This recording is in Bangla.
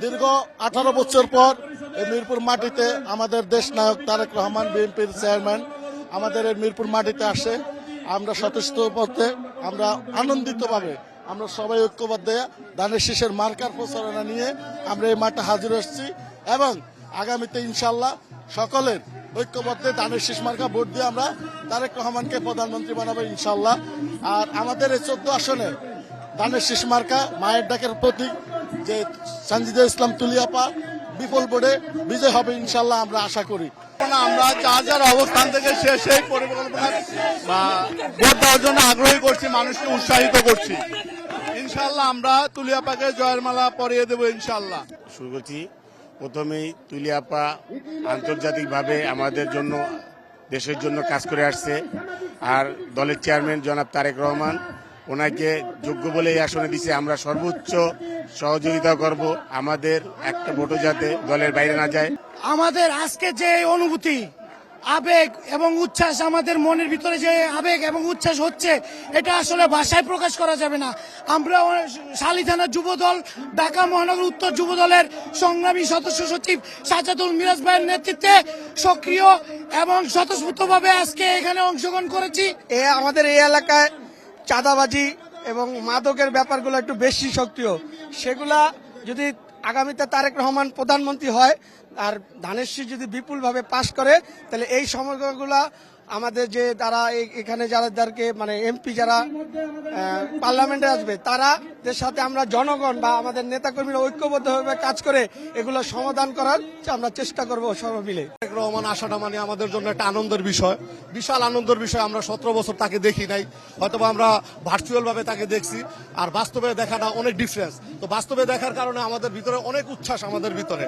দীর্ঘ 18 বছর পর এই মিরপুর মাটিতে আমাদের দেশ নায়ক তারেক রহমান বিএনপির চেয়ারম্যান আমাদের এই মিরপুর মাটিতে আসে। আমরা স্বতঃস্ফূর্ত পথে আমরা আনন্দিতভাবে আমরা সবাই ঐক্যবদ্ধ ধানের শীষের মার্কার প্রচারণা নিয়ে আমরা এই মাঠে হাজির হচ্ছি এবং আগামীতে ইনশাল্লাহ সকলের ঐক্যবদ্ধে ধানের শীষ মার্কা ভোট দিয়ে আমরা তারেক রহমানকে প্রধানমন্ত্রী বানাবো ইনশাল্লাহ। আর আমাদের এই 14 আসনে ধানের শীষ মার্কা মায়ের ডাকের প্রতীক যে সানজিদা ইসলাম তুলিয়াপা বিপুল ভোটে বিজয় হবে ইনশাল্লাহ আমরা আশা করি। আমরা যার যার অবস্থান থেকে সেই পরিকল্পনা ভোট দেওয়ার জন্য আগ্রহী করছি, মানুষকে উৎসাহিত করছি। ইনশাল্লাহ আমরা তুলিয়াপাকে জয়ের মালা পরিয়ে দেবো ইনশাল্লাহ। শুরু করছি প্রথমেই তুলিয়াপা আন্তর্জাতিকভাবে আমাদের জন্য দেশের জন্য কাজ করে আসছে। আর দলের চেয়ারম্যান জনাব তারেক রহমান ওনাকে যোগ্য বলে এই আসনে দিছে। আমরা সর্বোচ্চ সহযোগিতা করব আমাদের একটা ভোটও যাতে দলের বাইরে না যায়। আমাদের আজকে যে অনুভূতি, আবেগ এবং উচ্ছ্বাস, আমাদের মনের ভিতরে যে আবেগ এবং উচ্ছ্বাস হচ্ছে, এটা আসলে ভাষায় প্রকাশ করা যাবে না। আমরা শালী থানা যুব দল, ঢাকা মহানগর উত্তর যুব দলের সংগ্রামী সদস্য সচিব সাজ্জাদুল মিরাজ ভাইয়ের নেতৃত্বে সক্রিয় এবং স্বতঃস্ফূর্তভাবে আজকে এখানে অংশগ্রহণ করেছি। আমাদের এই এলাকায় চাঁদাবাজি এবং মাদকের ব্যাপারগুলো একটু বেশি সক্রিয়। সেগুলা যদি আগামীতে তারেক রহমান প্রধানমন্ত্রী হয় আর ধানের শীষ যদি বিপুলভাবে পাশ করে, তাহলে এই সমস্যাগুলা আমাদের যে তারা এখানে যাদেরকে মানে এমপি যারা পার্লামেন্টে আসবে তাদের সাথে আমরা জনগণ বা আমাদের নেতাকর্মীরা ঐক্যবদ্ধভাবে কাজ করে এগুলো সমাধান করার আমরা চেষ্টা করবো সবাই মিলে। তারেক রহমান আসাটা মানে আমাদের জন্য একটা আনন্দের বিষয়, বিশাল আনন্দের বিষয়। আমরা 17 বছর তাকে দেখি নাই, হয়তোবা আমরা ভার্চুয়াল ভাবে তাকে দেখছি, আর বাস্তবে দেখাটা অনেক ডিফারেন্স। তো বাস্তবে দেখার কারণে আমাদের ভিতরে অনেক উচ্ছ্বাস আমাদের ভিতরে।